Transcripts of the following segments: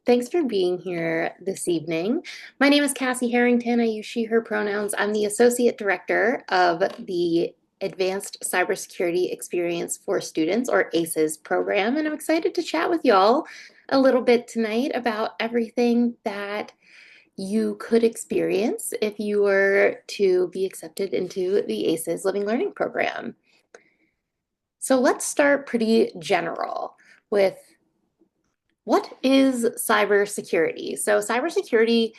Thanks for being here this evening. My name is Cassie Harrington. I use she, her pronouns. I'm the Associate Director of the Advanced Cybersecurity Experience for Students, or ACES program, and I'm excited to chat with y'all a little bit tonight about everything that you could experience if you were to be accepted into the ACES Living Learning program. So let's start pretty general with what is cybersecurity? So cybersecurity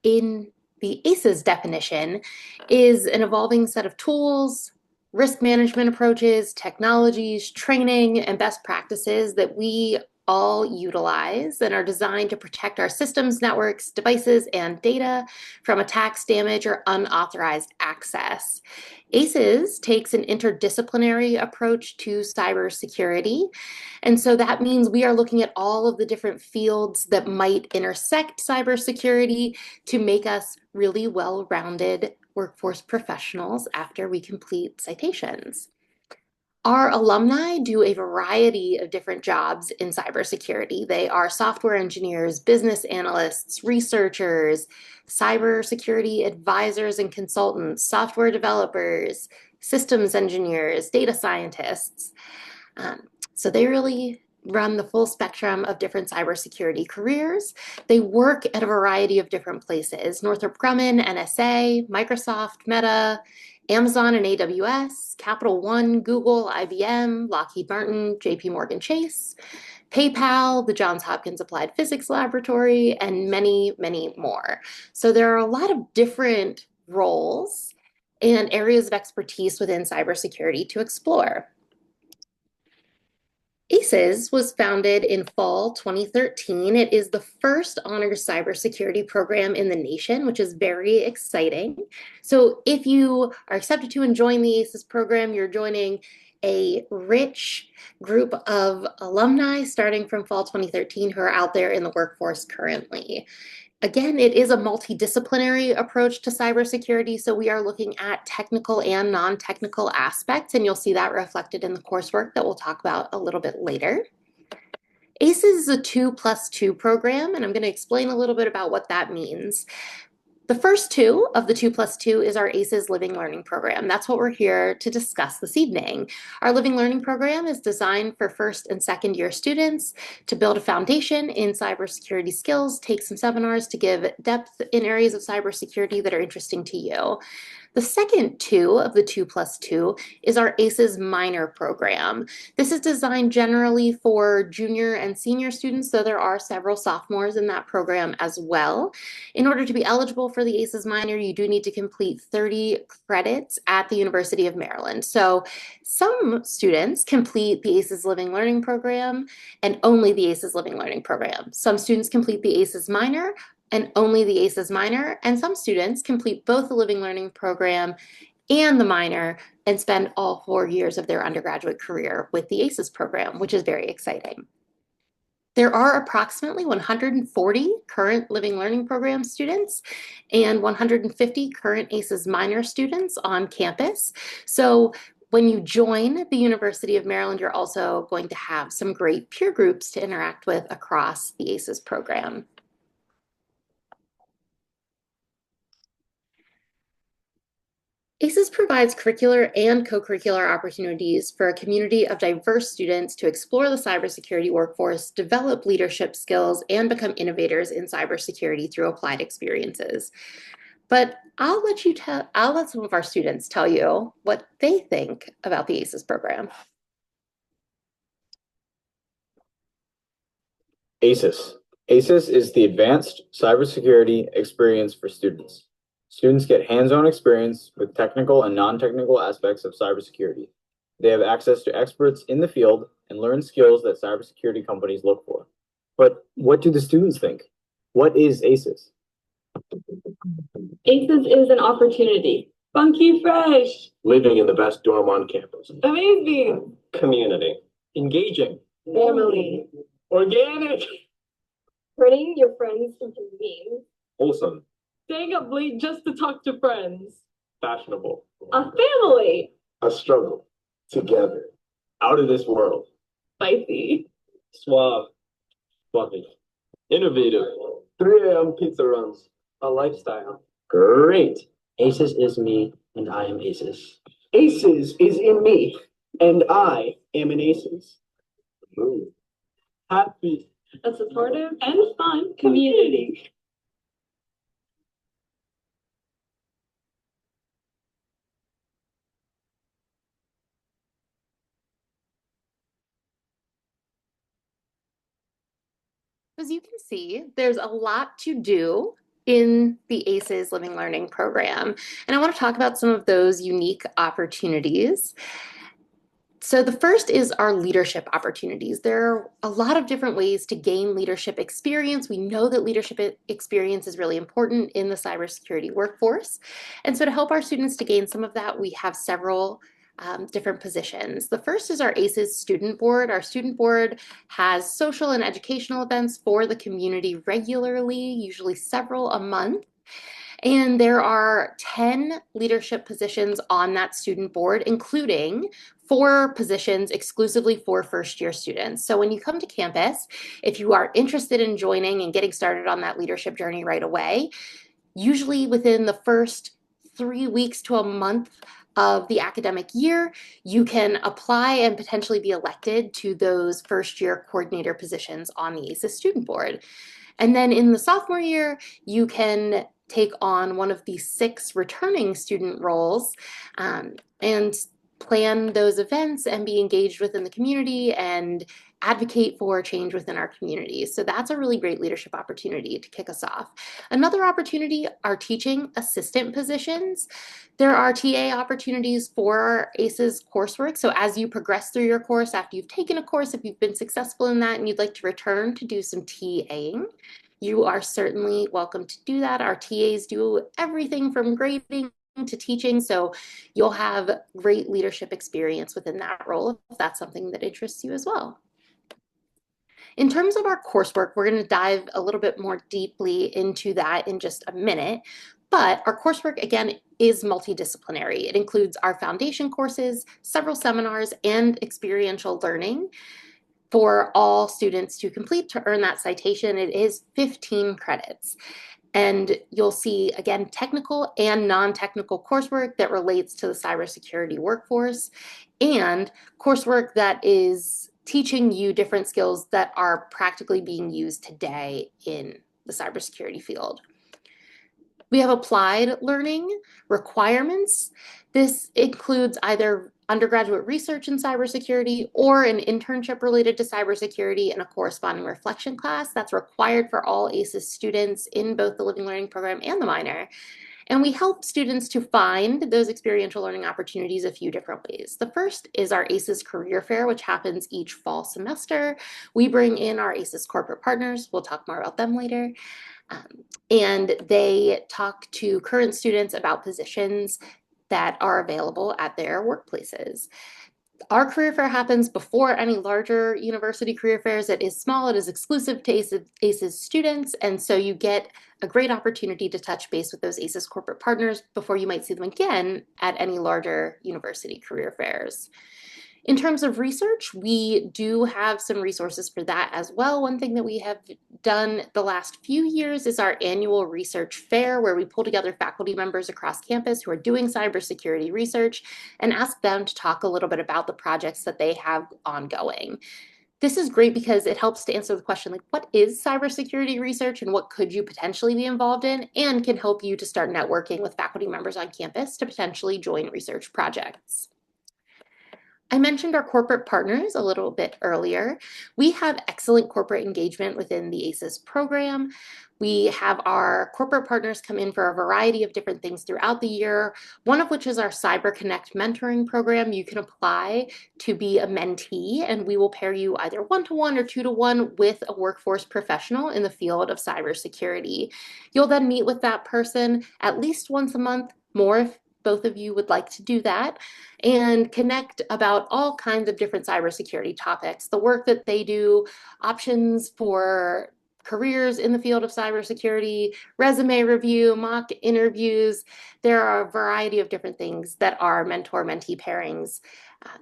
in the ACEs definition is an evolving set of tools, risk management approaches, technologies, training, and best practices that we all utilize and are designed to protect our systems, networks, devices, and data from attacks, damage, or unauthorized access. ACEs takes an interdisciplinary approach to cybersecurity. And so that means we are looking at all of the different fields that might intersect cybersecurity to make us really well-rounded workforce professionals after we complete citations. Our alumni do a variety of different jobs in cybersecurity. They are software engineers, business analysts, researchers, cybersecurity advisors and consultants, software developers, systems engineers, data scientists. So they really run the full spectrum of different cybersecurity careers. They work at a variety of different places: Northrop Grumman, NSA, Microsoft, Meta, Amazon and AWS, Capital One, Google, IBM, Lockheed Martin, JP Morgan Chase, PayPal, the Johns Hopkins Applied Physics Laboratory, and many, many more. So there are a lot of different roles and areas of expertise within cybersecurity to explore. ACES was founded in fall 2013. It is the first honors cybersecurity program in the nation, which is very exciting. So if you are accepted to and join the ACES program, you're joining a rich group of alumni starting from fall 2013 who are out there in the workforce currently. Again, it is a multidisciplinary approach to cybersecurity, so we are looking at technical and non-technical aspects, and you'll see that reflected in the coursework that we'll talk about a little bit later. ACES is a 2+2 program, and I'm going to explain a little bit about what that means. The first two of the 2+2 is our ACES Living Learning program. That's what we're here to discuss this evening. Our Living Learning program is designed for first and second year students to build a foundation in cybersecurity skills, take some seminars to give depth in areas of cybersecurity that are interesting to you. The second two of the 2+2 is our ACES minor program. This is designed generally for junior and senior students, so there are several sophomores in that program as well. In order to be eligible for the ACES minor, you do need to complete 30 credits at the University of Maryland. So some students complete the ACES Living Learning program and only the ACES Living Learning program. Some students complete the ACES minor and only the ACES minor, and some students complete both the Living Learning program and the minor and spend all 4 years of their undergraduate career with the ACES program, which is very exciting. There are approximately 140 current Living Learning program students and 150 current ACES minor students on campus. So when you join the University of Maryland, you're also going to have some great peer groups to interact with across the ACES program. ACES provides curricular and co-curricular opportunities for a community of diverse students to explore the cybersecurity workforce, develop leadership skills, and become innovators in cybersecurity through applied experiences. But I'll let some of our students tell you what they think about the ACES program. ACES. ACES is the Advanced Cybersecurity Experience for Students. Students get hands-on experience with technical and non-technical aspects of cybersecurity. They have access to experts in the field and learn skills that cybersecurity companies look for. But what do the students think? What is ACES? ACES is an opportunity. Funky fresh. Living in the best dorm on campus. Amazing. Community. Engaging. Family. Organic. Turning your friends into memes. Wholesome. Staying up late just to talk to friends. Fashionable. A family. A struggle. Together. Out of this world. Spicy. Suave. Fluffy. Innovative. 3 a.m. pizza runs. A lifestyle. Great. ACES is me, and I am ACES. ACES is in me, and I am an ACES. Ooh. Happy. A supportive and fun community. As you can see, there's a lot to do in the ACES Living Learning program. And I want to talk about some of those unique opportunities. So the first is our leadership opportunities. There are a lot of different ways to gain leadership experience. We know that leadership experience is really important in the cybersecurity workforce. And so to help our students to gain some of that, we have several different positions. The first is our ACES student board. Our student board has social and educational events for the community regularly, usually several a month. And there are 10 leadership positions on that student board, including 4 positions exclusively for first-year students. So when you come to campus, if you are interested in joining and getting started on that leadership journey right away, usually within the first 3 weeks to a month of the academic year, you can apply and potentially be elected to those first-year coordinator positions on the ACES student board. And then in the sophomore year, you can take on one of the 6 returning student roles and plan those events and be engaged within the community and advocate for change within our community. So that's a really great leadership opportunity to kick us off. Another opportunity are teaching assistant positions. There are TA opportunities for our ACES coursework. So as you progress through your course, after you've taken a course, if you've been successful in that and you'd like to return to do some TAing, you are certainly welcome to do that. Our TAs do everything from grading to teaching, so you'll have great leadership experience within that role if that's something that interests you as well. In terms of our coursework, we're going to dive a little bit more deeply into that in just a minute. But our coursework, again, is multidisciplinary. It includes our foundation courses, several seminars, and experiential learning for all students to complete to earn that citation. It is 15 credits. And you'll see, again, technical and non-technical coursework that relates to the cybersecurity workforce and coursework that is teaching you different skills that are practically being used today in the cybersecurity field. We have applied learning requirements. This includes either undergraduate research in cybersecurity or an internship related to cybersecurity and a corresponding reflection class that's required for all ACES students in both the Living Learning program and the minor. And we help students to find those experiential learning opportunities a few different ways. The first is our ACES Career Fair, which happens each fall semester. We bring in our ACES corporate partners. We'll talk more about them later. And they talk to current students about positions that are available at their workplaces. Our career fair happens before any larger university career fairs. It is small, it is exclusive to ACES students, and so you get a great opportunity to touch base with those ACES corporate partners before you might see them again at any larger university career fairs. In terms of research, we do have some resources for that as well. One thing that we have done the last few years is our annual research fair, where we pull together faculty members across campus who are doing cybersecurity research and ask them to talk a little bit about the projects that they have ongoing. This is great because it helps to answer the question, like, what is cybersecurity research and what could you potentially be involved in, and can help you to start networking with faculty members on campus to potentially join research projects. I mentioned our corporate partners a little bit earlier. We have excellent corporate engagement within the ACES program. We have our corporate partners come in for a variety of different things throughout the year, one of which is our Cyber Connect mentoring program. You can apply to be a mentee, and we will pair you either one-to-one or two-to-one with a workforce professional in the field of cybersecurity. You'll then meet with that person at least once a month, more if both of you would like to do that, and connect about all kinds of different cybersecurity topics, the work that they do, options for careers in the field of cybersecurity, resume review, mock interviews. There are a variety of different things that our mentor-mentee pairings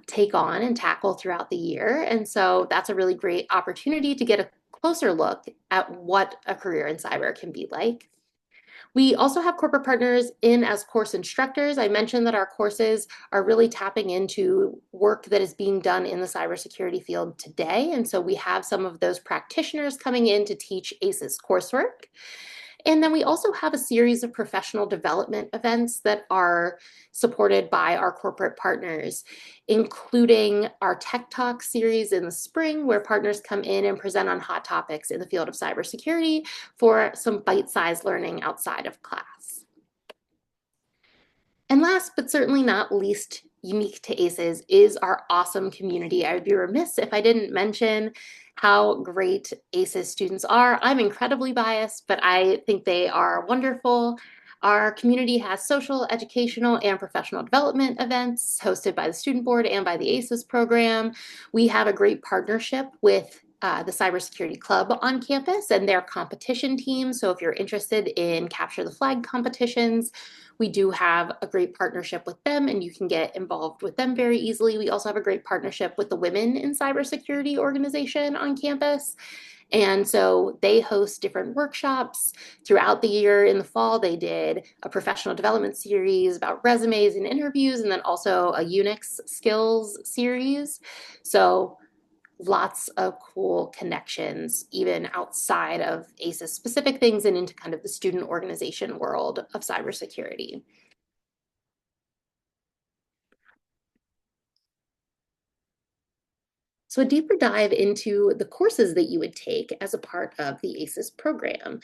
take on and tackle throughout the year. And so that's a really great opportunity to get a closer look at what a career in cyber can be like. We also have corporate partners in as course instructors. I mentioned that our courses are really tapping into work that is being done in the cybersecurity field today. And so we have some of those practitioners coming in to teach ACES coursework. And then we also have a series of professional development events that are supported by our corporate partners, including our Tech Talk series in the spring, where partners come in and present on hot topics in the field of cybersecurity for some bite-sized learning outside of class. And last but certainly not least, unique to ACES is our awesome community. I would be remiss if I didn't mention how great ACES students are. I'm incredibly biased, but I think they are wonderful. Our community has social, educational, and professional development events hosted by the student board and by the ACES program. We have a great partnership with the Cybersecurity Club on campus and their competition team. So if you're interested in capture the flag competitions, we do have a great partnership with them and you can get involved with them very easily. We also have a great partnership with the Women in Cybersecurity organization on campus. And so they host different workshops throughout the year. In the fall, they did a professional development series about resumes and interviews, and then also a Unix skills series. So lots of cool connections, even outside of ACES specific things and into kind of the student organization world of cybersecurity. So a deeper dive into the courses that you would take as a part of the ACES program.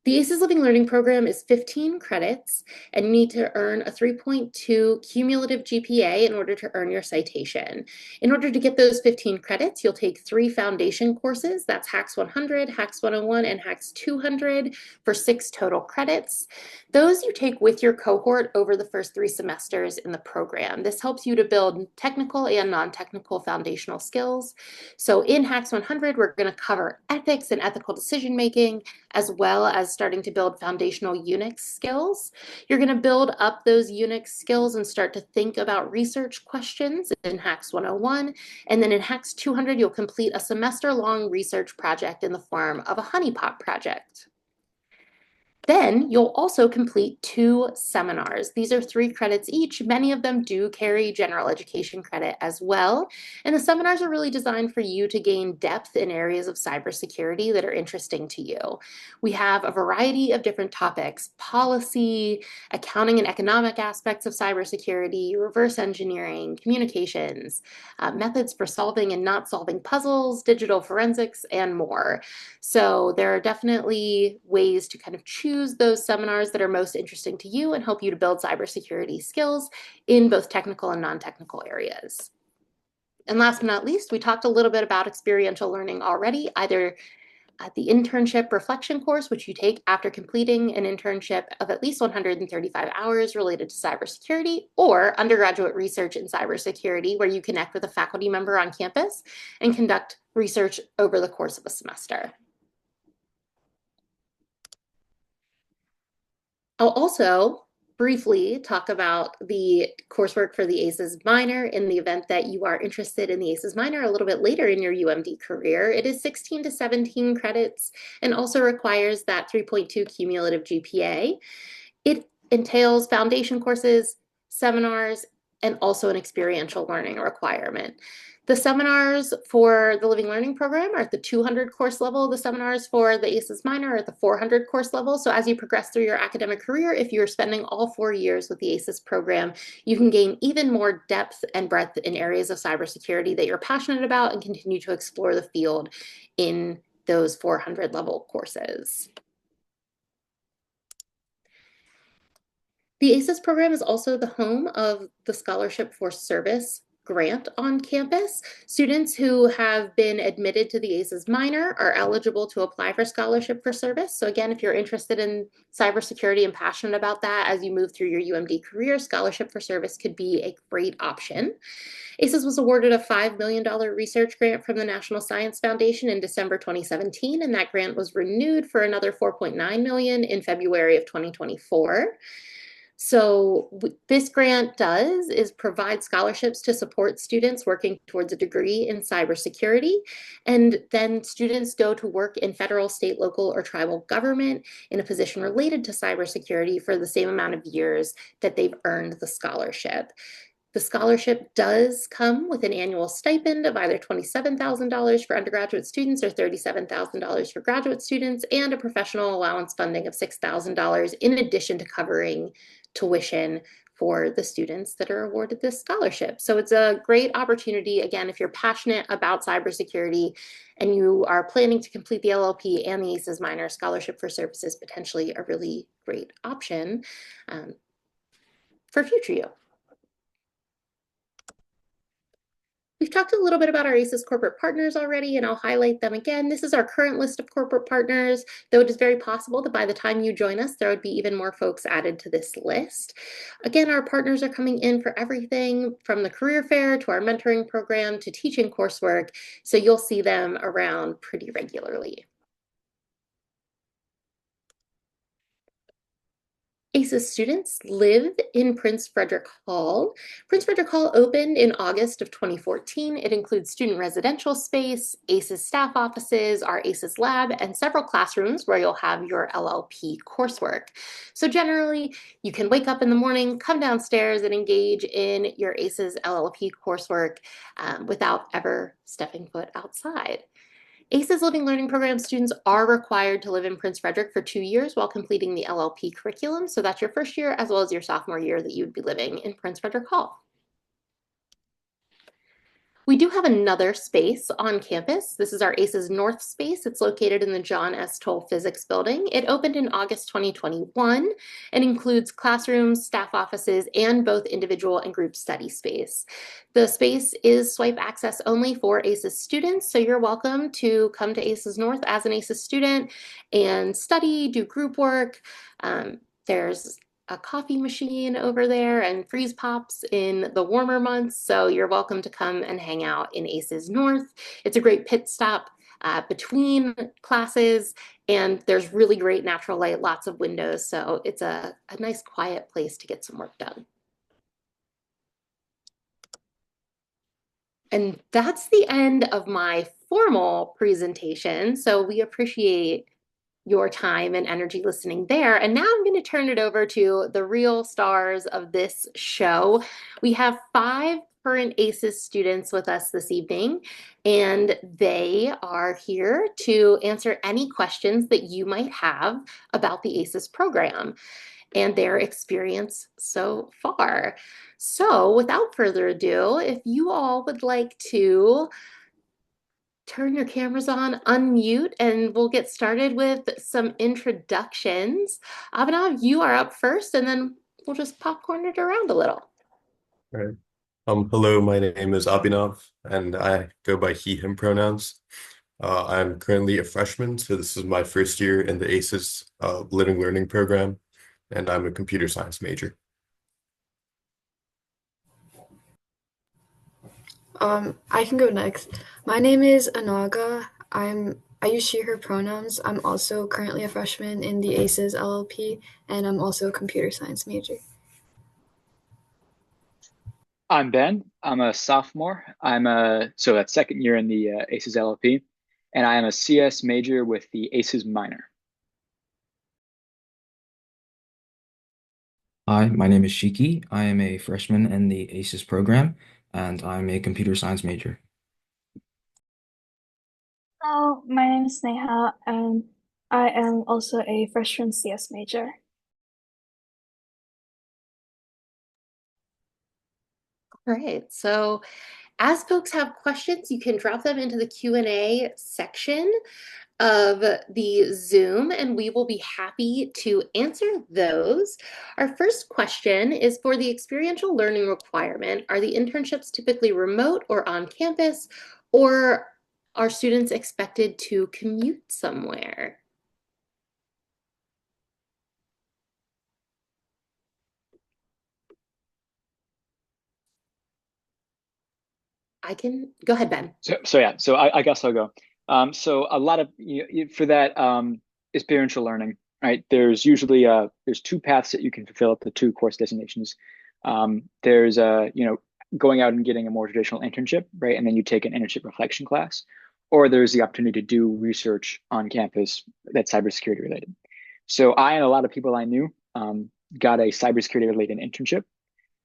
The ACES Living Learning Program is 15 credits, and you need to earn a 3.2 cumulative GPA in order to earn your citation. In order to get those 15 credits, you'll take 3 foundation courses. That's Hacks 100, Hacks 101, and Hacks 200 for 6 total credits. Those you take with your cohort over the first 3 semesters in the program. This helps you to build technical and non-technical foundational skills. So in Hacks 100, we're going to cover ethics and ethical decision-making, as well as starting to build foundational Unix skills. You're going to build up those Unix skills and start to think about research questions in Hacks 101. And then in Hacks 200, you'll complete a semester-long research project in the form of a honeypot project. Then you'll also complete 2 seminars. These are 3 credits each. Many of them do carry general education credit as well. And the seminars are really designed for you to gain depth in areas of cybersecurity that are interesting to you. We have a variety of different topics: policy, accounting and economic aspects of cybersecurity, reverse engineering, communications, methods for solving and not solving puzzles, digital forensics, and more. So there are definitely ways to kind of choose those seminars that are most interesting to you and help you to build cybersecurity skills in both technical and non-technical areas. And last but not least, we talked a little bit about experiential learning already, either at the internship reflection course, which you take after completing an internship of at least 135 hours related to cybersecurity, or undergraduate research in cybersecurity, where you connect with a faculty member on campus and conduct research over the course of a semester. I'll also briefly talk about the coursework for the ACES minor in the event that you are interested in the ACES minor a little bit later in your UMD career. It is 16 to 17 credits and also requires that 3.2 cumulative GPA. It entails foundation courses, seminars, and also an experiential learning requirement. The seminars for the Living Learning program are at the 200 course level. The seminars for the ACES minor are at the 400 course level. So as you progress through your academic career, if you're spending all 4 years with the ACES program, you can gain even more depth and breadth in areas of cybersecurity that you're passionate about and continue to explore the field in those 400 level courses. The ACES program is also the home of the Scholarship for Service grant on campus. Students who have been admitted to the ACES minor are eligible to apply for Scholarship for Service. So again, if you're interested in cybersecurity and passionate about that as you move through your UMD career, Scholarship for Service could be a great option. ACES was awarded a $5 million research grant from the National Science Foundation in December 2017, and that grant was renewed for another $4.9 million in February of 2024. So this grant does is provide scholarships to support students working towards a degree in cybersecurity. And then students go to work in federal, state, local, or tribal government in a position related to cybersecurity for the same amount of years that they've earned the scholarship. The scholarship does come with an annual stipend of either $27,000 for undergraduate students or $37,000 for graduate students, and a professional allowance funding of $6,000 in addition to covering tuition for the students that are awarded this scholarship. So it's a great opportunity. Again, if you're passionate about cybersecurity and you are planning to complete the LLP and the ACES minor, scholarship for service is potentially a really great option for future you. We've talked a little bit about our ACES corporate partners already, and I'll highlight them again. This is our current list of corporate partners, though it is very possible that by the time you join us, there would be even more folks added to this list. Again, our partners are coming in for everything from the career fair to our mentoring program to teaching coursework, so you'll see them around pretty regularly. ACES students live in Prince Frederick Hall. Prince Frederick Hall opened in August of 2014. It includes student residential space, ACES staff offices, our ACES lab, and several classrooms where you'll have your LLP coursework. So generally, you can wake up in the morning, come downstairs, and engage in your ACES LLP coursework without ever stepping foot outside. ACES Living Learning Program students are required to live in Prince Frederick for 2 years while completing the LLP curriculum. So that's your first year as well as your sophomore year that you would be living in Prince Frederick Hall. We do have another space on campus. This is our ACES North space. It's located in the John S. Toll Physics Building. It opened in August 2021 and includes classrooms, staff offices, and both individual and group study space. The space is swipe access only for ACES students, so you're welcome to come to ACES North as an ACES student and study, do group work. There's a coffee machine over there and freeze pops in the warmer months. So you're welcome to come and hang out in ACES North. It's a great pit stop between classes, and there's really great natural light, lots of windows. So it's a nice quiet place to get some work done. And that's the end of my formal presentation. So we appreciate your time and energy listening there. And now I'm going to turn it over to the real stars of this show. We have 5 current ACES students with us this evening, and they are here to answer any questions that you might have about the ACES program and their experience so far. So without further ado, if you all would like to turn your cameras on, unmute, and we'll get started with some introductions. Abhinav, you are up first, and then we'll just popcorn it around a little. All right. Hello, my name is Abhinav, and I go by he, him pronouns. I'm currently a freshman, so this is my first year in the ACES Living Learning program, and I'm a computer science major. I can go next. My name is Anaga. I use she, her pronouns. I'm also currently a freshman in the ACES LLP, and I'm also a computer science major. I'm Ben. I'm a sophomore. So that's second year in the ACES LLP, and I am a CS major with the ACES minor. Hi, my name is Shiki. I am a freshman in the ACES program, and I'm a computer science major. Hello, my name is Neha, and I am also a freshman CS major. All right, so as folks have questions, you can drop them into the Q&A section of the Zoom, and we will be happy to answer those. Our first question is for the experiential learning requirement. Are the internships typically remote or on campus, or are students expected to commute somewhere? I can go ahead, Ben. So I guess I'll go. So a lot of for that experiential learning, right? There's usually there's two paths that you can fulfill at the two course designations. There's going out and getting a more traditional internship, right? And then you take an internship reflection class, or there's the opportunity to do research on campus that's cybersecurity related. So I and a lot of people I knew got a cybersecurity related internship,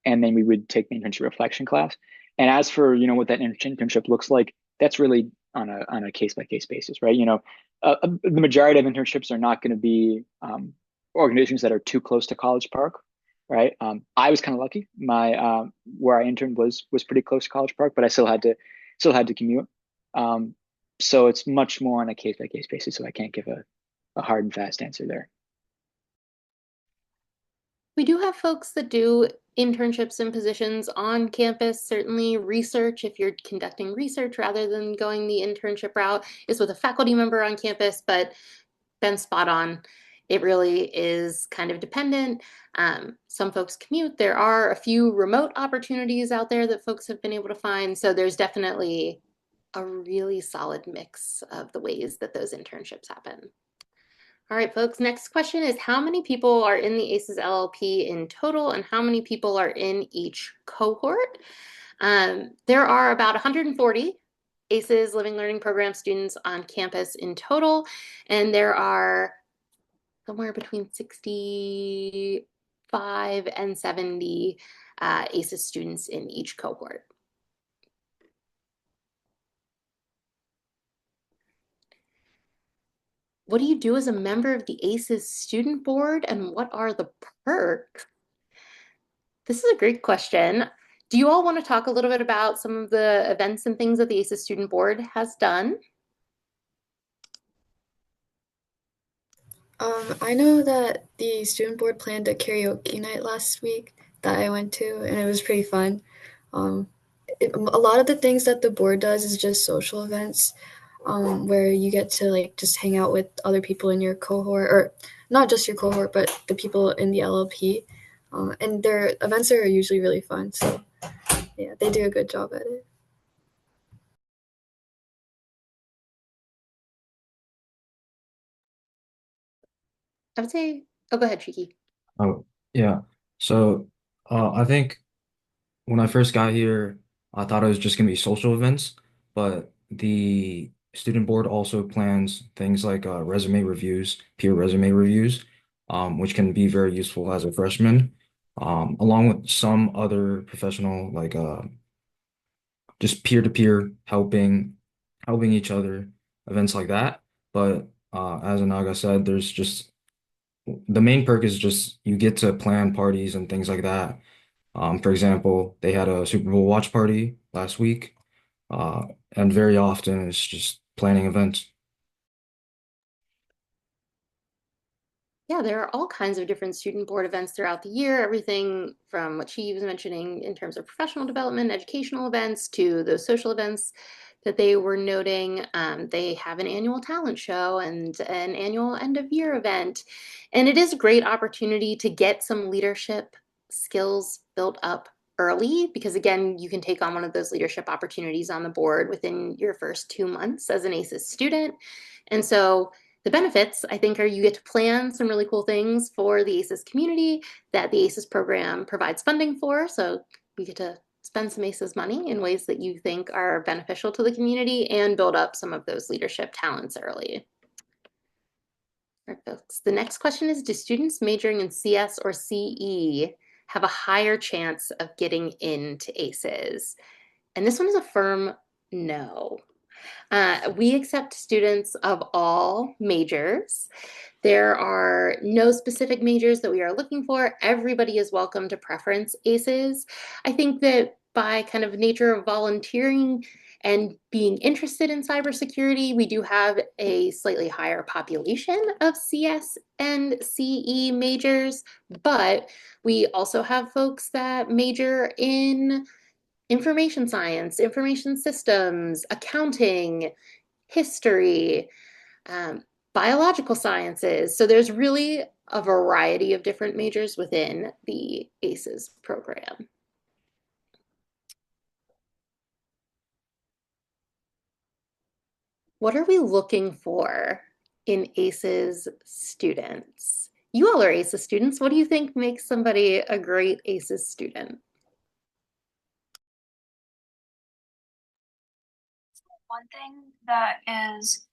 and then we would take the internship reflection class. And as for what that internship looks like, that's really on a case by case basis, right? The majority of internships are not going to be organizations that are too close to College Park, right? I was kind of lucky. My where I interned was pretty close to College Park, but I still had to commute. So it's much more on a case by case basis. So I can't give a hard and fast answer there. We do have folks that do internships and positions on campus. Certainly research, if you're conducting research rather than going the internship route, is with a faculty member on campus, but been spot on. It really is kind of dependent. Some folks commute. There are a few remote opportunities out there that folks have been able to find. So there's definitely a really solid mix of the ways that those internships happen. All right, folks, next question is how many people are in the ACES LLP in total and how many people are in each cohort? There are about 140 ACES Living Learning Program students on campus in total, and there are somewhere between 65 and 70 ACES students in each cohort. What do you do as a member of the ACES student board and what are the perks? This is a great question. Do you all want to talk a little bit about some of the events and things that the ACES student board has done? I know that the student board planned a karaoke night last week that I went to, and it was pretty fun. A lot of the things that the board does is just social events, where you get to like just hang out with other people in your cohort, or not just your cohort, but the people in the LLP. And their events are usually really fun. So yeah, they do a good job at it. I would say, oh, go ahead, Shiki. Oh, yeah. So, I think when I first got here, I thought it was just going to be social events, but the student board also plans things like resume reviews, peer resume reviews, which can be very useful as a freshman, along with some other professional, like just peer-to-peer helping each other, events like that. But as Anaga said, there's just the main perk is just you get to plan parties and things like that. For example, they had a Super Bowl watch party last week, uh, and very often it's just planning events. Yeah, there are all kinds of different student board events throughout the year, everything from what she was mentioning in terms of professional development, educational events, to those social events that they were noting. They have an annual talent show and an annual end of year event. And it is a great opportunity to get some leadership skills built up early because, again, you can take on one of those leadership opportunities on the board within your first 2 months as an ACES student. And so the benefits, I think, are you get to plan some really cool things for the ACES community that the ACES program provides funding for. So you get to spend some ACES money in ways that you think are beneficial to the community and build up some of those leadership talents early. All right, folks. The next question is, do students majoring in CS or CE have a higher chance of getting into ACES? And this one is a firm no. We accept students of all majors. There are no specific majors that we are looking for. Everybody is welcome to preference ACES. I think that by kind of nature of volunteering and being interested in cybersecurity, we do have a slightly higher population of CS and CE majors, but we also have folks that major in information science, information systems, accounting, history, um, biological sciences. So there's really a variety of different majors within the ACES program. What are we looking for in ACES students? You all are ACES students. What do you think makes somebody a great ACES student? One thing that is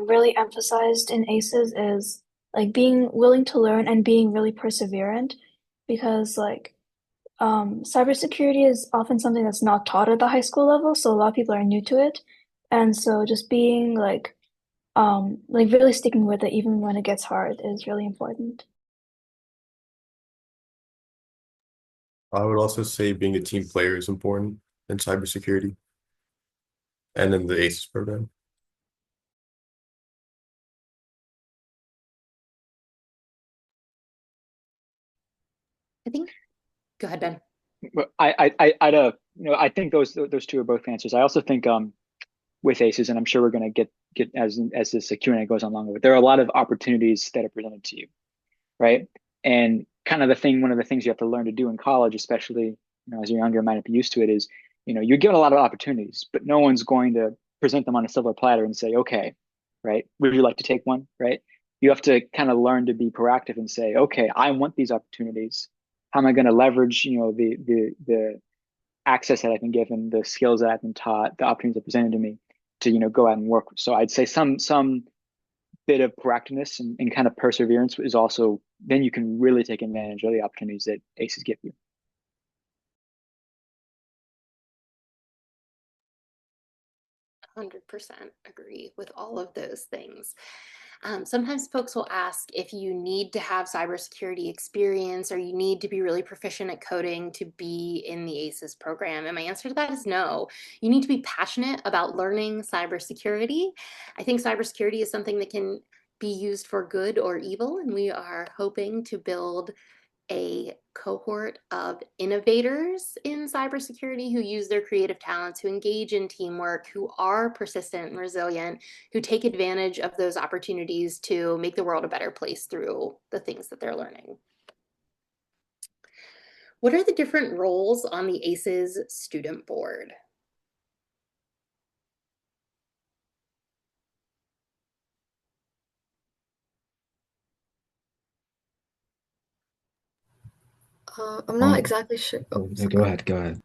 really emphasized in ACEs is like being willing to learn and being really perseverant because cybersecurity is often something that's not taught at the high school level, so a lot of people are new to it. And so just being like really sticking with it even when it gets hard is really important. I would also say being a team player is important in cybersecurity and in the ACES program. I think, go ahead, Ben. But I think those two are both answers. I also think with ACES, and I'm sure we're going to get as this Q&A goes on longer, but there are a lot of opportunities that are presented to you, right? And kind of one of the things you have to learn to do in college, especially as you're younger, might not be used to it, is you're given a lot of opportunities, but no one's going to present them on a silver platter and say, okay, right? Would you like to take one, right? You have to kind of learn to be proactive and say, okay, I want these opportunities. How am I going to leverage, the access that I've been given, the skills that I've been taught, the opportunities that are presented to me to, go out and work. So I'd say some bit of proactiveness and kind of perseverance is also, then you can really take advantage of the opportunities that ACES give you. 100% agree with all of those things. Sometimes folks will ask if you need to have cybersecurity experience or you need to be really proficient at coding to be in the ACES program. And my answer to that is no. You need to be passionate about learning cybersecurity. I think cybersecurity is something that can be used for good or evil, and we are hoping to build a cohort of innovators in cybersecurity who use their creative talents, who engage in teamwork, who are persistent and resilient, who take advantage of those opportunities to make the world a better place through the things that they're learning. What are the different roles on the ACES student board? I'm not exactly sure. Oh, Go ahead, go ahead.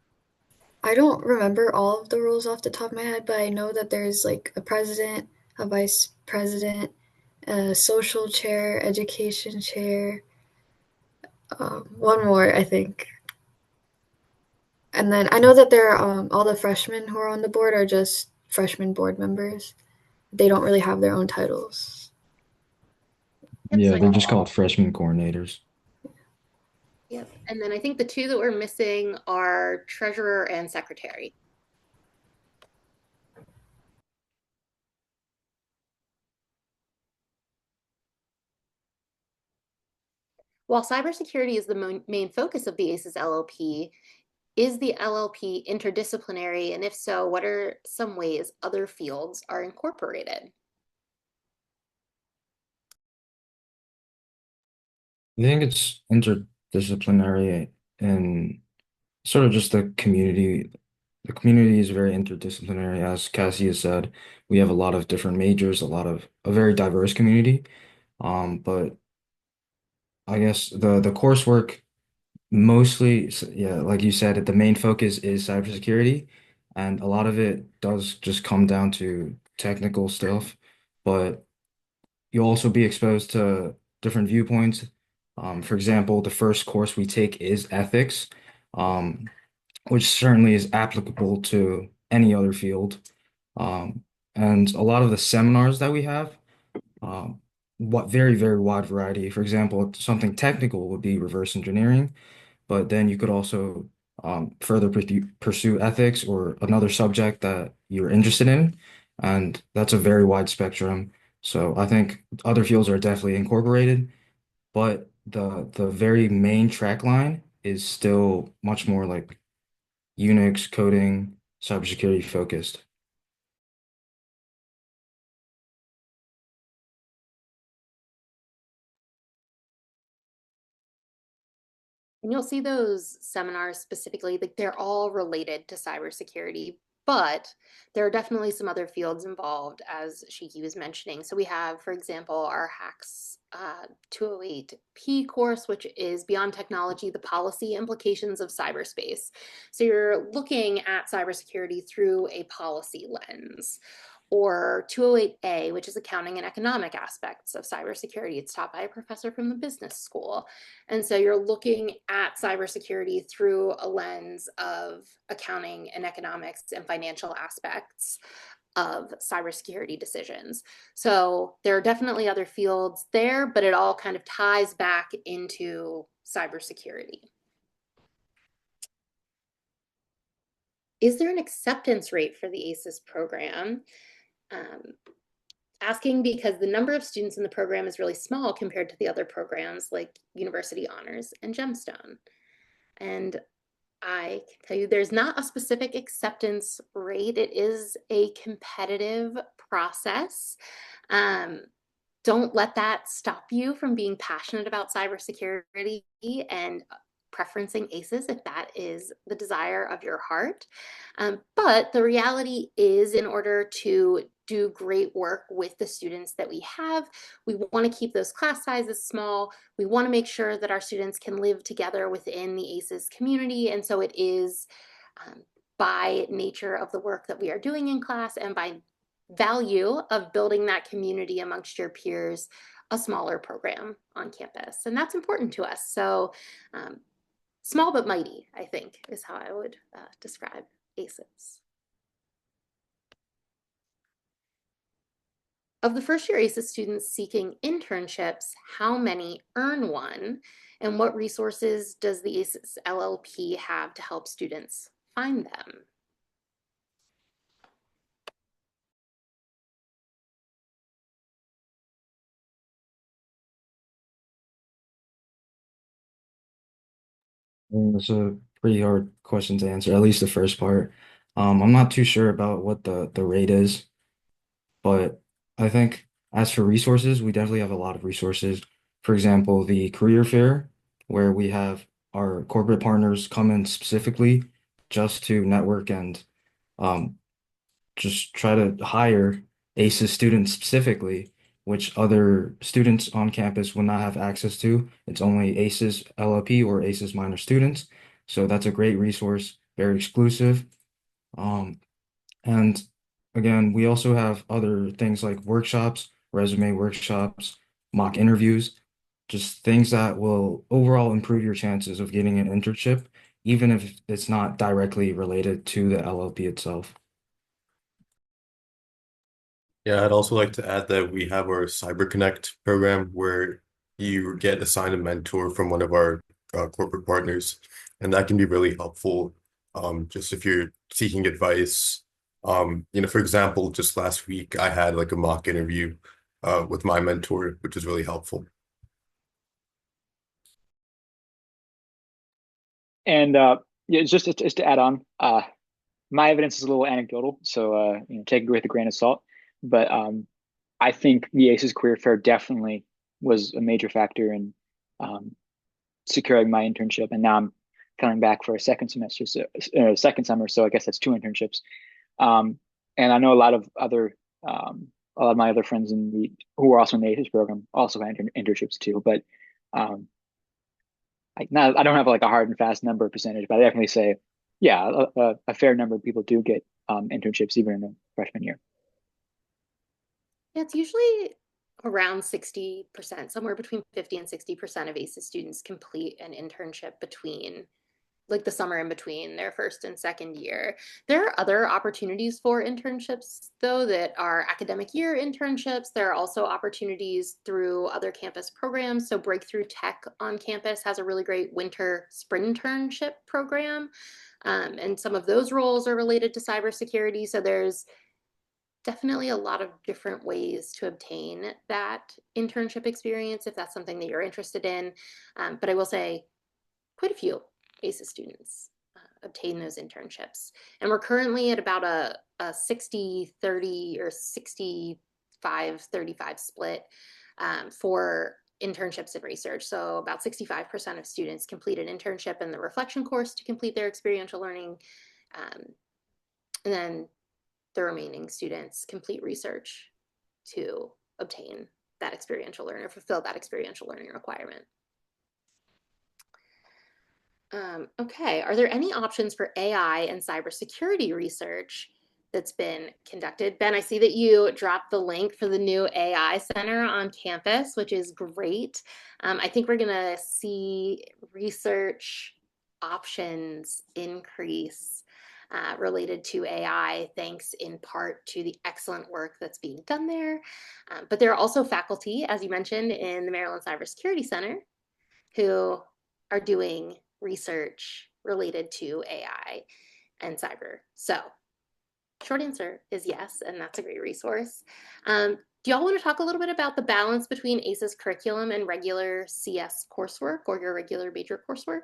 I don't remember all of the rules off the top of my head, but I know that there's like a president, a vice president, a social chair, education chair, one more, I think. And then I know that there are all the freshmen who are on the board are just freshman board members. They don't really have their own titles. Yep, Yeah, so they're just called freshman coordinators. yep. And then I think the two that we're missing are treasurer and secretary. While cybersecurity is the main focus of the ACES LLP, is the LLP interdisciplinary? And if so, what are some ways other fields are incorporated? I think it's interdisciplinary and sort of just the community. The community is very interdisciplinary. As Cassie has said, we have a lot of different majors, a very diverse community. But I guess the coursework mostly, yeah, like you said, the main focus is cybersecurity, and a lot of it does just come down to technical stuff. But you'll also be exposed to different viewpoints. For example, the first course we take is ethics, um, which certainly is applicable to any other field. And a lot of the seminars that we have, what very, very wide variety. For example, something technical would be reverse engineering, but then you could also further pursue ethics or another subject that you're interested in, and that's a very wide spectrum. So I think other fields are definitely incorporated, but the very main track line is still much more like Unix coding, cybersecurity focused. And you'll see those seminars specifically, like they're all related to cybersecurity, but there are definitely some other fields involved, as Shiki was mentioning. So we have, for example, our HACS 208P course, which is Beyond Technology, the Policy Implications of Cyberspace. So you're looking at cybersecurity through a policy lens. Or 208A, which is Accounting and Economic Aspects of Cybersecurity. It's taught by a professor from the business school. And so you're looking at cybersecurity through a lens of accounting and economics and financial aspects of cybersecurity decisions. So there are definitely other fields there, but it all kind of ties back into cybersecurity. Is there an acceptance rate for the ACES program? Asking because the number of students in the program is really small compared to the other programs like University Honors and Gemstone. And I can tell you there's not a specific acceptance rate. It is a competitive process. Don't let that stop you from being passionate about cybersecurity and preferencing ACES if that is the desire of your heart. But the reality is, in order to do great work with the students that we have, we want to keep those class sizes small. We want to make sure that our students can live together within the ACES community. And so it is by nature of the work that we are doing in class and by value of building that community amongst your peers, a smaller program on campus. And that's important to us. So small but mighty, I think, is how I would describe ACES. Of the first year ACES students seeking internships, how many earn one? And what resources does the ACES LLP have to help students find them? That's a pretty hard question to answer, at least the first part. I'm not too sure about what the rate is, but I think as for resources, we definitely have a lot of resources. For example, the career fair, where we have our corporate partners come in specifically just to network and um, just try to hire ACES students specifically, which other students on campus will not have access to. It's only ACES LLP or ACES minor students. So that's a great resource, very exclusive. Um, and again, we also have other things like workshops, resume workshops, mock interviews, just things that will overall improve your chances of getting an internship, even if it's not directly related to the LLP itself. Yeah, I'd also like to add that we have our Cyber Connect program where you get assigned a mentor from one of our corporate partners, and that can be really helpful. Just if you're seeking advice, for example, just last week I had like a mock interview with my mentor, which is really helpful. And yeah, just to add on, my evidence is a little anecdotal, so take it with a grain of salt. But I think the ACES Career Fair definitely was a major factor in securing my internship. And now I'm coming back for a second semester, second summer. So I guess that's two internships. And I know a lot of my other friends who are also in the ACES program also had internships too. But I don't have like a hard and fast number percentage, but I definitely say, yeah, a fair number of people do get internships even in the freshman year. Yeah, it's usually around 60%, somewhere between 50 and 60% of ACES students complete an internship between like the summer in between their first and second year. There are other opportunities for internships though that are academic year internships. There are also opportunities through other campus programs. So Breakthrough Tech on campus has a really great winter spring internship program. And some of those roles are related to cybersecurity. So there's definitely a lot of different ways to obtain that internship experience if that's something that you're interested in. But I will say quite a few ACES students obtain those internships. And we're currently at about a 60-30 or 65-35 split for internships and research. So about 65% of students complete an internship in the reflection course to complete their experiential learning And then the remaining students complete research to obtain that experiential learning or fulfill that experiential learning requirement. Okay, are there any options for AI and cybersecurity research that's been conducted? Ben, I see that you dropped the link for the new AI Center on campus, which is great. I think we're going to see research options increase related to AI, thanks in part to the excellent work that's being done there. But there are also faculty, as you mentioned, in the Maryland Cybersecurity Center who are doing research related to AI and cyber. So, short answer is yes, and that's a great resource. Do y'all want to talk a little bit about the balance between ACE's curriculum and regular CS coursework or your regular major coursework?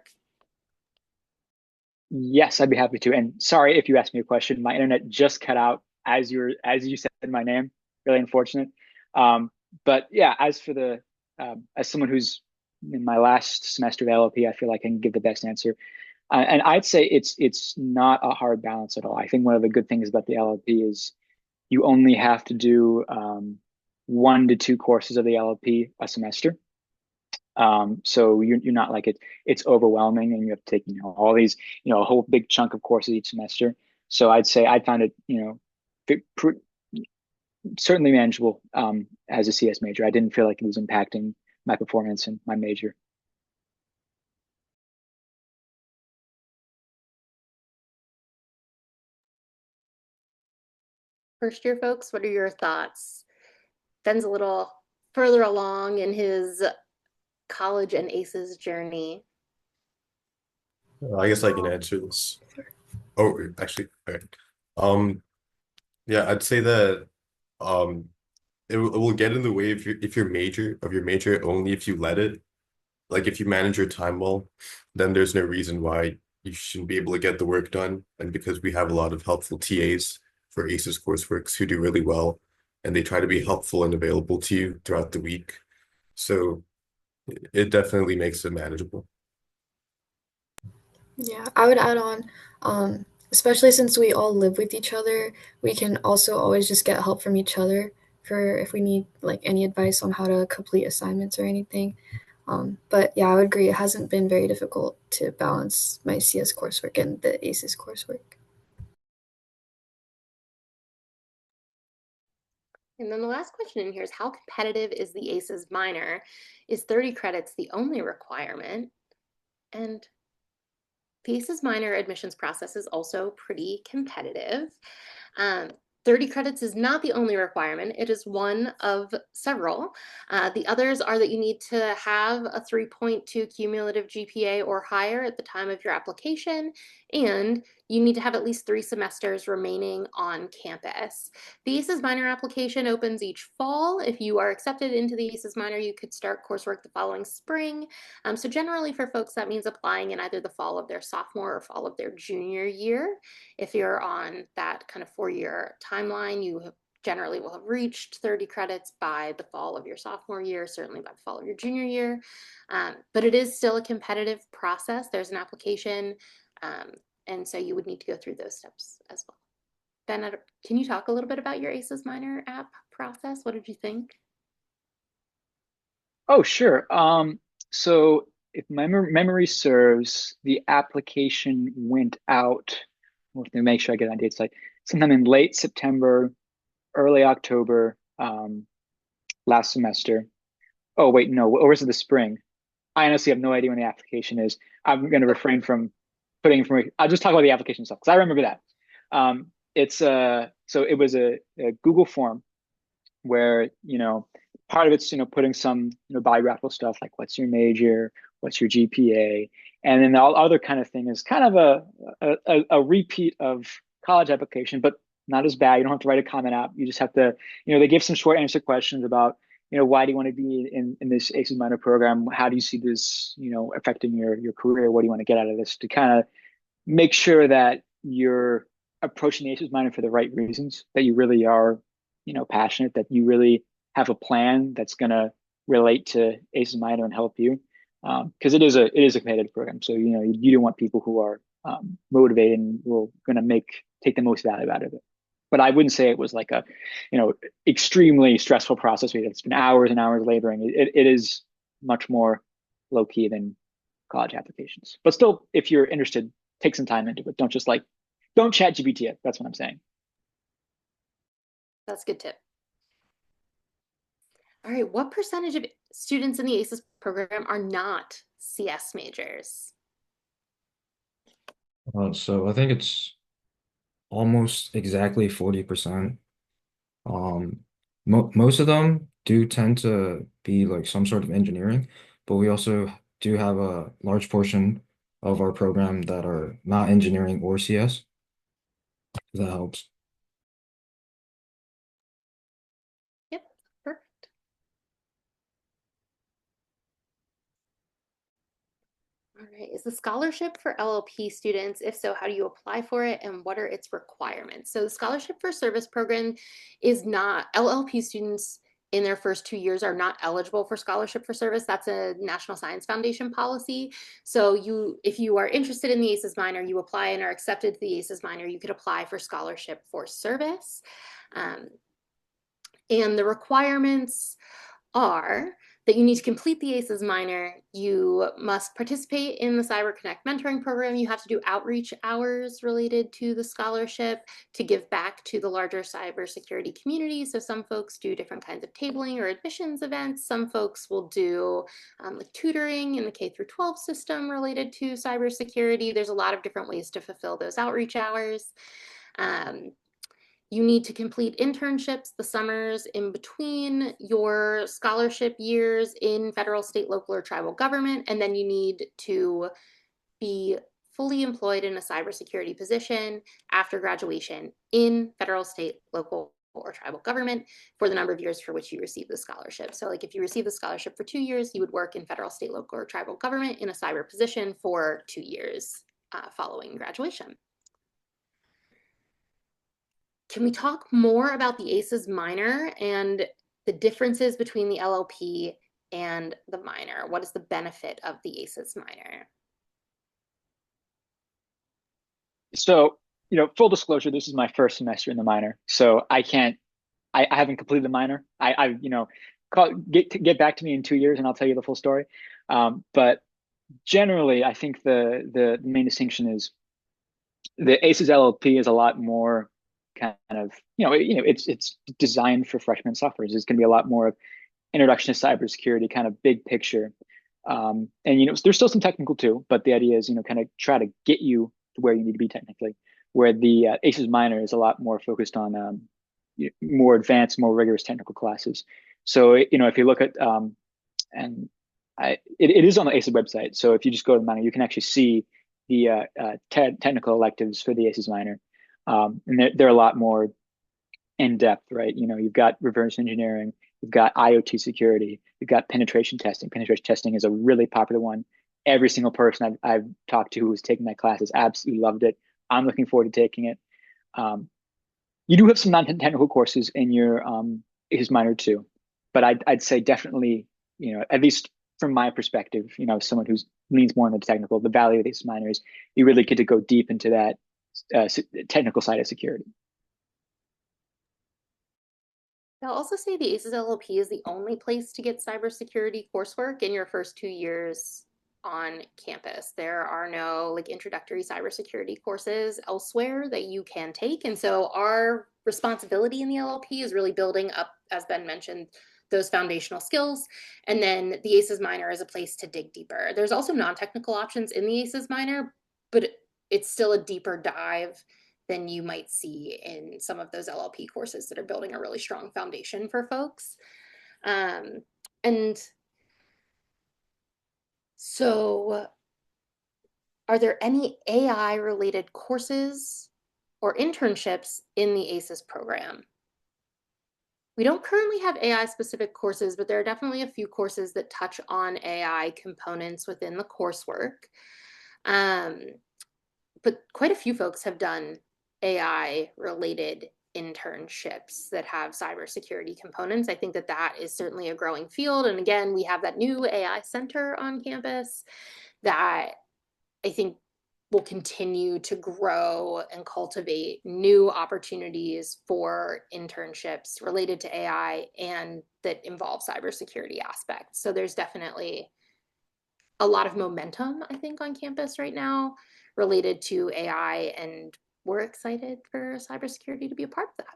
Yes, I'd be happy to. And sorry if you asked me a question. My internet just cut out as you said my name. Really unfortunate. But yeah, as for the as someone who's in my last semester of LLP, I feel like I can give the best answer. And I'd say it's not a hard balance at all. I think one of the good things about the LLP is you only have to do 1 to 2 courses of the LLP a semester. So you're not like it's overwhelming and you have to take, all these, a whole big chunk of courses each semester. So I'd say I found it, certainly manageable as a CS major. I didn't feel like it was impacting my performance in my major. First year folks, what are your thoughts? Ben's a little further along in his college and ACEs journey. I guess I can answer this. Oh, actually, okay. Yeah, I'd say that it will get in the way if your major only if you let it. Like if you manage your time well, then there's no reason why you shouldn't be able to get the work done. And because we have a lot of helpful TAs for ACES courseworks who do really well, and they try to be helpful and available to you throughout the week. So it definitely makes it manageable. Yeah, I would add on, especially since we all live with each other, we can also always just get help from each other for if we need like any advice on how to complete assignments or anything. But yeah, I would agree. It hasn't been very difficult to balance my CS coursework and the ACES coursework. And then the last question in here is how competitive is the ACEs minor? Is 30 credits the only requirement? And the ACEs minor admissions process is also pretty competitive. 30 credits is not the only requirement. It is one of several. The others are that you need to have a 3.2 cumulative GPA or higher at the time of your application, and you need to have at least 3 semesters remaining on campus. The ACEs minor application opens each fall. If you are accepted into the ACEs minor, you could start coursework the following spring. So generally for folks, that means applying in either the fall of their sophomore or fall of their junior year. If you're on that kind of 4-year timeline, you generally will have reached 30 credits by the fall of your sophomore year, certainly by the fall of your junior year. But it is still a competitive process. There's an application, and so you would need to go through those steps as well. Ben, can you talk a little bit about your ACEs minor app process? What did you think? Oh, sure. So if my memory serves, the application went out. Let me make sure I get on dates. Like sometime in late September, early October, last semester. Oh wait, no, or was it the spring? I honestly have no idea when the application is. I'm going to refrain from putting information. I'll just talk about the application stuff because I remember that. It's so it was a Google form where part of it's putting some biographical stuff like what's your major, what's your GPA, and then the other kind of thing is kind of a repeat of college application, but not as bad. You don't have to write a comment out. You just have to they give some short answer questions about why do you want to be in this ACES minor program? How do you see this affecting your career? What do you want to get out of this? To kind of make sure that you're approaching the ACES minor for the right reasons, that you really are passionate, that you really have a plan that's going to relate to ACES minor and help you, because it is a competitive program. So you don't want people who are motivated and will going to take the most value out of it. But I wouldn't say it was like a, extremely stressful process. We had spent hours and hours laboring. It is much more low key than college applications. But still, if you're interested, take some time into it. Don't chat GPT it. That's what I'm saying. That's a good tip. All right, what percentage of students in the ACES program are not CS majors? So I think it's almost exactly 40%. Most of them do tend to be like some sort of engineering, but we also do have a large portion of our program that are not engineering or CS. If that helps. Yep, perfect. All right, is the scholarship for LLP students? If so, how do you apply for it and what are its requirements? So the scholarship for service program is not, LLP students in their first 2 years are not eligible for scholarship for service. That's a National Science Foundation policy. So if you are interested in the ACES minor, you apply and are accepted to the ACES minor, you could apply for scholarship for service. And the requirements are that you need to complete the ACES minor, you must participate in the CyberConnect mentoring program, you have to do outreach hours related to the scholarship to give back to the larger cybersecurity community. So some folks do different kinds of tabling or admissions events. Some folks will do like tutoring in the K through 12 system related to cybersecurity. There's a lot of different ways to fulfill those outreach hours. You need to complete internships the summers in between your scholarship years in federal, state, local, or tribal government. And then you need to be fully employed in a cybersecurity position after graduation in federal, state, local, or tribal government for the number of years for which you receive the scholarship. So like if you receive the scholarship for 2 years, you would work in federal, state, local, or tribal government in a cyber position for 2 years following graduation. Can we talk more about the ACES minor and the differences between the LLP and the minor? What is the benefit of the ACES minor? So, full disclosure, this is my first semester in the minor. So I haven't completed the minor. Get back to me in 2 years and I'll tell you the full story. But generally, I think the main distinction is the ACES LLP is a lot more kind of, it's designed for freshman and sophomores. It's going to be a lot more of introduction to cybersecurity, kind of big picture. And, there's still some technical too, but the idea is, kind of try to get you to where you need to be technically, where the ACES minor is a lot more focused on more advanced, more rigorous technical classes. So, if you look at, it is on the ACES website. So if you just go to the minor, you can actually see the technical electives for the ACES minor. And they're a lot more in depth, right? You've got reverse engineering, you've got IoT security, you've got penetration testing. Penetration testing is a really popular one. Every single person I've talked to who was taking that class has absolutely loved it. I'm looking forward to taking it. You do have some non-technical courses in your ACES minor too, but I'd say definitely, at least from my perspective, someone who leans more on the technical, the value of these minor is you really get to go deep into that technical side of security. I'll also say the ACES LLP is the only place to get cybersecurity coursework in your first 2 years on campus. There are no like introductory cybersecurity courses elsewhere that you can take. And so our responsibility in the LLP is really building up, as Ben mentioned, those foundational skills. And then the ACES minor is a place to dig deeper. There's also non-technical options in the ACES minor, but it's still a deeper dive than you might see in some of those LLP courses that are building a really strong foundation for folks. And so are there any AI related courses or internships in the ACES program? We don't currently have AI specific courses, but there are definitely a few courses that touch on AI components within the coursework. But quite a few folks have done AI related internships that have cybersecurity components. I think that is certainly a growing field. And again, we have that new AI center on campus that I think will continue to grow and cultivate new opportunities for internships related to AI and that involve cybersecurity aspects. So there's definitely a lot of momentum, I think, on campus right now related to AI, and we're excited for cybersecurity to be a part of that.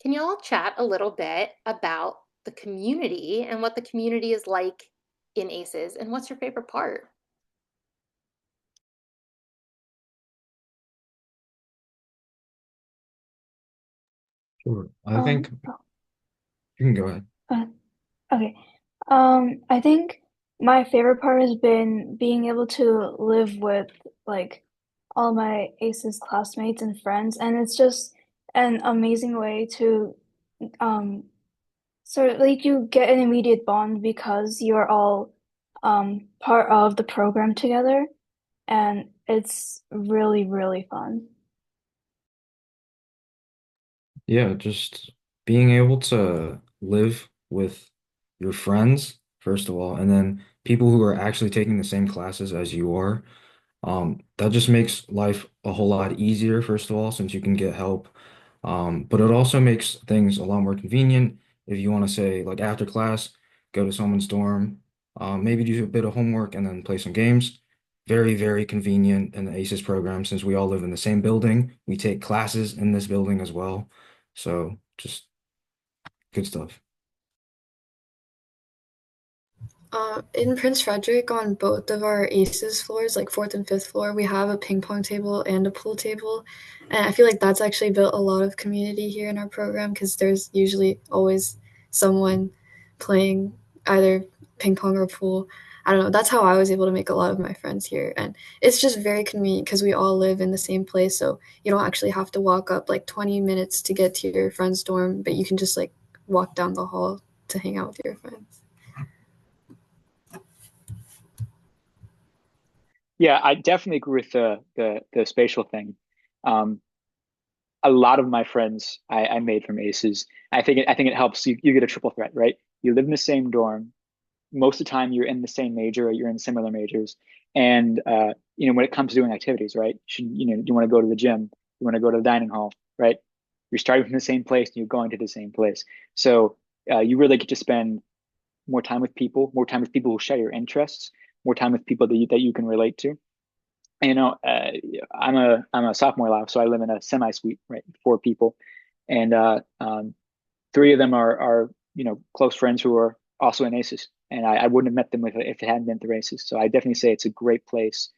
Can you all chat a little bit about the community and what the community is like in ACES, and what's your favorite part? Sure. I think you can go ahead. Okay. I think my favorite part has been being able to live with like all my ACES classmates and friends, and it's just an amazing way to um sort of like you get an immediate bond because you're all part of the program together, and it's really, really fun. Yeah, just being able to live with your friends, first of all, and then people who are actually taking the same classes as you are. That just makes life a whole lot easier, first of all, since you can get help. But it also makes things a lot more convenient if you want to say, like after class, go to someone's dorm, maybe do a bit of homework and then play some games. Very, very convenient in the ACES program since we all live in the same building. We take classes in this building as well. So just good stuff. In Prince Frederick, on both of our ACES floors, like fourth and fifth floor, we have a ping pong table and a pool table. And I feel like that's actually built a lot of community here in our program because there's usually always someone playing either ping pong or pool. I don't know. That's how I was able to make a lot of my friends here. And it's just very convenient because we all live in the same place. So you don't actually have to walk up like 20 minutes to get to your friend's dorm, but you can just like walk down the hall to hang out with your friends. Yeah, I definitely agree with the spatial thing. Um, a lot of my friends I made from ACES. I think it helps you get a triple threat, right? You live in the same dorm. Most of the time you're in the same major or you're in similar majors. And when it comes to doing activities, right? You want to go to the gym, you want to go to the dining hall, right? You're starting from the same place and you're going to the same place. So you really get to spend more time with people who share your interests, more time with people that you can relate to. And, I'm a sophomore now, so I live in a semi suite, right? 4 people, and three of them are close friends who are also in ACES, and I wouldn't have met them if it hadn't been through ACES. So I definitely say it's a great place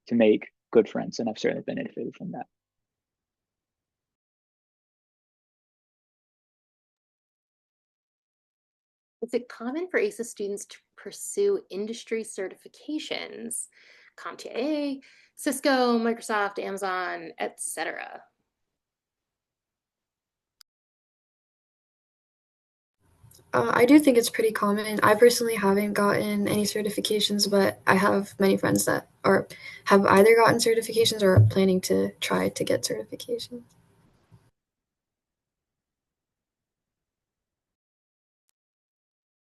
to make good friends, and I've certainly benefited from that. Is it common for ACES students to pursue industry certifications? CompTIA, Cisco, Microsoft, Amazon, etc. I do think it's pretty common. I personally haven't gotten any certifications, but I have many friends that have either gotten certifications or are planning to try to get certifications.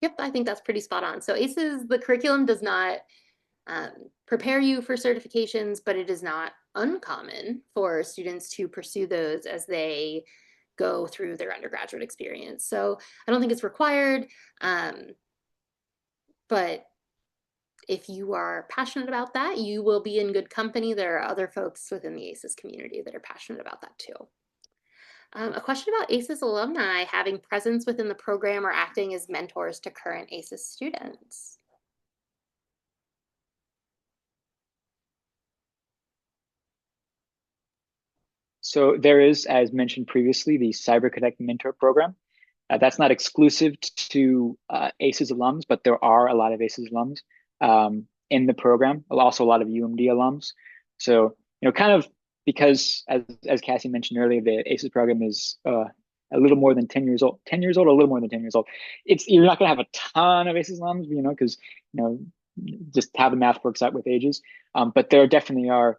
Yep, I think that's pretty spot on. So ACES, the curriculum does not prepare you for certifications, but it is not uncommon for students to pursue those as they go through their undergraduate experience. So I don't think it's required, but if you are passionate about that, you will be in good company. There are other folks within the ACES community that are passionate about that too. A question about ACES alumni having presence within the program or acting as mentors to current ACES students. So there is, as mentioned previously, the Cyber Connect Mentor Program. That's not exclusive to ACES alums, but there are a lot of ACES alums in the program. Also, a lot of UMD alums. So, kind of because, as Cassie mentioned earlier, the ACES program is a little more than 10 years old. 10 years old, a little more than 10 years old. You're not going to have a ton of ACES alums, because just how the math works out with ages. But there definitely are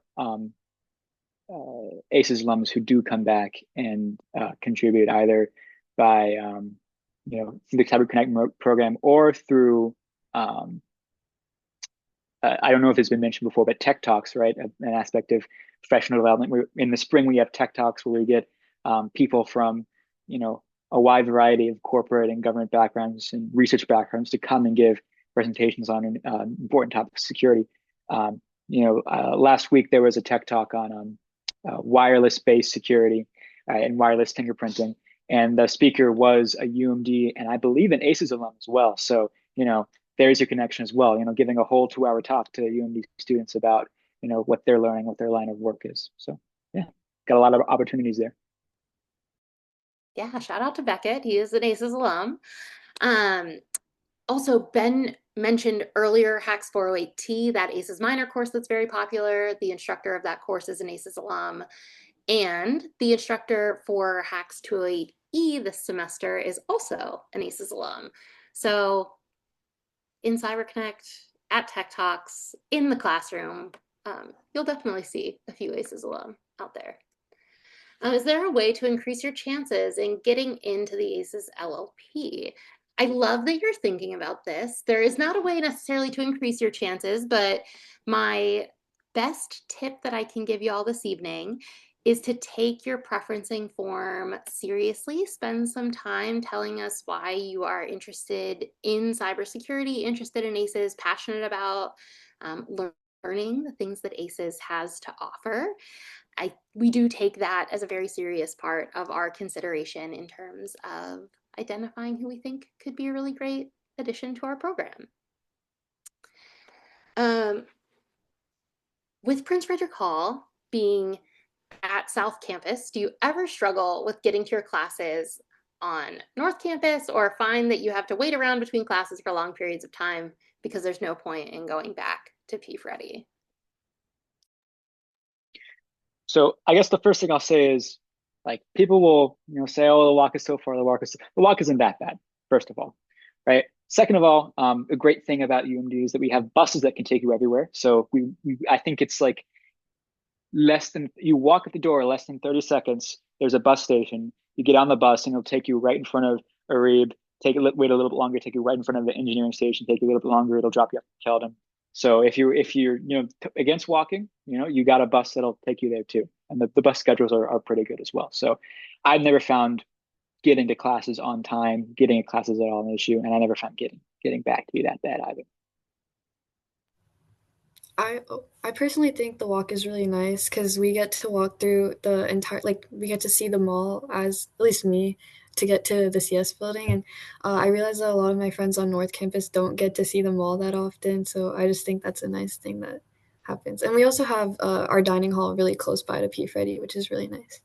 ACES alums who do come back and contribute either by through the Cyber Connect program or through I don't know if it's been mentioned before, but tech talks, right? An aspect of professional development. In the spring, we have tech talks where we get people from, a wide variety of corporate and government backgrounds and research backgrounds to come and give presentations on important topics of security. Last week there was a tech talk on wireless-based security and wireless fingerprinting, and the speaker was a UMD and I believe an ACES alum as well. So, there's your connection as well, giving a whole 2-hour talk to UMD students about, what they're learning, what their line of work is. So yeah, got a lot of opportunities there. Yeah, shout out to Beckett. He is an ACES alum. Um, Also, Ben mentioned earlier Hacks 408T, that ACES minor course that's very popular. The instructor of that course is an ACES alum. And the instructor for Hacks 208E this semester is also an ACES alum. So in CyberConnect, at Tech Talks, in the classroom, you'll definitely see a few ACES alum out there. Is there a way to increase your chances in getting into the ACES LLP? I love that you're thinking about this. There is not a way necessarily to increase your chances, but my best tip that I can give you all this evening is to take your preferencing form seriously. Spend some time telling us why you are interested in cybersecurity, interested in ACES, passionate about learning the things that ACES has to offer. We do take that as a very serious part of our consideration in terms of identifying who we think could be a really great addition to our program. With Prince Frederick Hall being at South Campus, do you ever struggle with getting to your classes on North Campus, or find that you have to wait around between classes for long periods of time because there's no point in going back to P. Freddy? So I guess the first thing I'll say is, like, people will, say, "Oh, the walk is so far. The walk isn't that bad." First of all, right? Second of all, a great thing about UMD is that we have buses that can take you everywhere. So I think it's like you walk at the door, less than 30 seconds. There's a bus station. You get on the bus, and it'll take you right in front of Arib. Wait a little bit longer. Take you right in front of the engineering station. Take you a little bit longer. It'll drop you off at Keldon. So if you're against walking, you got a bus that'll take you there too, and the bus schedules are pretty good as well. So I've never found getting to classes on time, getting to classes at all an issue, and I never found getting back to be that bad either. I personally think the walk is really nice because we get to walk through the entire, like, we get to see the mall, as at least me, to get to the CS building. And I realize that a lot of my friends on North Campus don't get to see the mall that often. So I just think that's a nice thing that happens. And we also have our dining hall really close by to P. Freddy, which is really nice.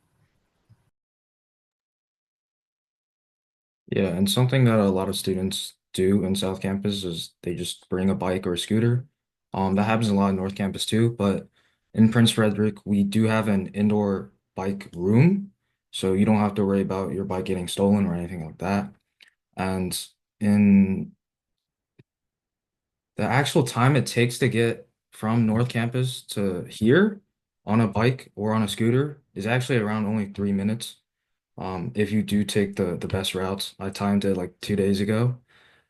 Yeah, and something that a lot of students do in South Campus is they just bring a bike or a scooter. That happens a lot in North Campus too, but in Prince Frederick, we do have an indoor bike room, so you don't have to worry about your bike getting stolen or anything like that. And in the actual time it takes to get from North Campus to here on a bike or on a scooter is actually around only 3 minutes. If you do take the best routes, I timed it like 2 days ago.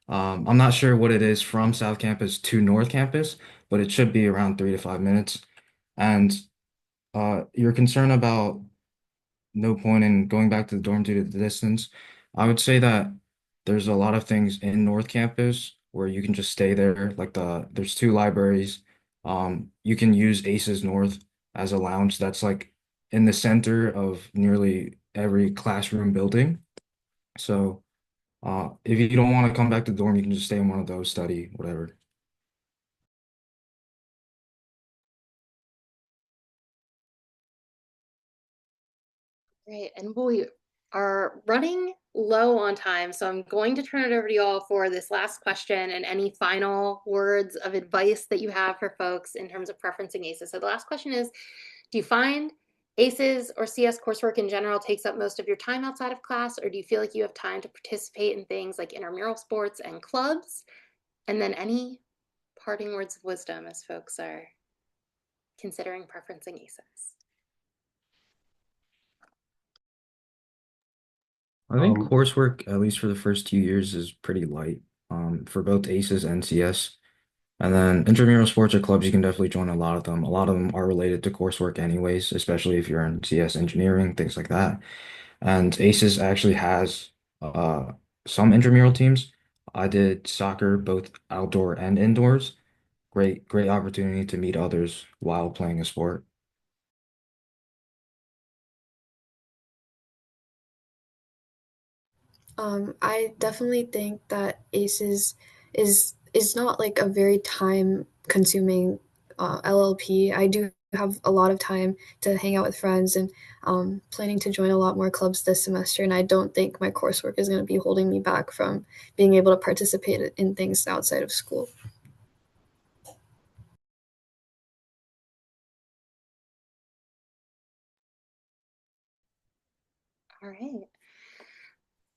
I'm not sure what it is from South Campus to North Campus, but it should be around 3 to 5 minutes. And your concern about no point in going back to the dorm due to the distance, I would say that there's a lot of things in North Campus where you can just stay there. Like there's two libraries. You can use Aces North as a lounge that's like in the center of nearly every classroom building. So if you don't want to come back to the dorm, you can just stay in one of those, study, whatever. Great, and we are running low on time, so I'm going to turn it over to you all for this last question and any final words of advice that you have for folks in terms of preferencing ACES. So the last question is, do you find ACES or CS coursework in general takes up most of your time outside of class, or do you feel like you have time to participate in things like intramural sports and clubs? And then any parting words of wisdom as folks are considering preferencing ACES. I think Um, coursework, at least for the first 2 years, is pretty light for both ACES and CS. And then intramural sports or clubs, you can definitely join a lot of them. A lot of them are related to coursework anyways, especially if you're in CS engineering, things like that. And ACES actually has uh, some intramural teams. I did soccer, both outdoor and indoors. Great opportunity to meet others while playing a sport. I definitely think that ACES is not like a very time consuming LLP. I do have a lot of time to hang out with friends and planning to join a lot more clubs this semester. And I don't think my coursework is going to be holding me back from being able to participate in things outside of school. All right.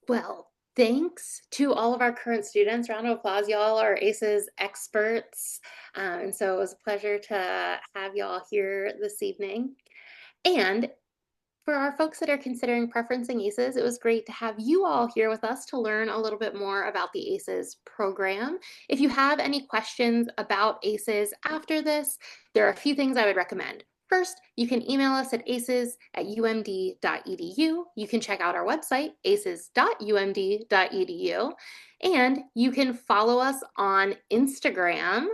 Well, thanks to all of our current students. Round of applause. Y'all are ACES experts. And so it was a pleasure to have y'all here this evening. And for our folks that are considering preferencing ACES, it was great to have you all here with us to learn a little bit more about the ACES program. If you have any questions about ACES after this, there are a few things I would recommend. First, you can email us at aces@umd.edu. You can check out our website, aces.umd.edu. And you can follow us on Instagram,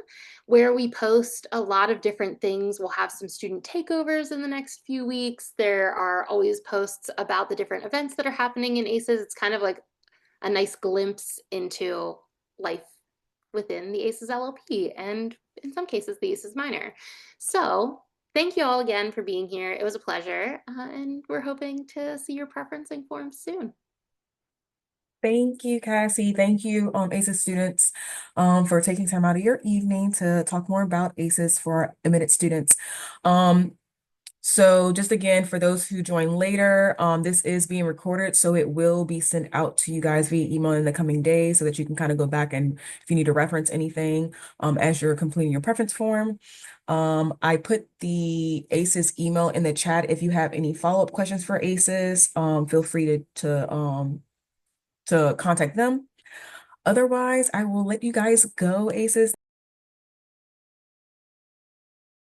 where we post a lot of different things. We'll have some student takeovers in the next few weeks. There are always posts about the different events that are happening in ACES. It's kind of like a nice glimpse into life within the ACES LLP and in some cases the ACES minor. So thank you all again for being here. It was a pleasure, and we're hoping to see your preferencing forms soon. Thank you, Cassie. Thank you, ACES students, for taking time out of your evening to talk more about ACES for admitted students. So just again, for those who join later, this is being recorded, so it will be sent out to you guys via email in the coming days so that you can kind of go back and if you need to reference anything, as you're completing your preference form. I put the ACES email in the chat. If you have any follow-up questions for ACES, feel free to contact them. Otherwise, I will let you guys go, ACES.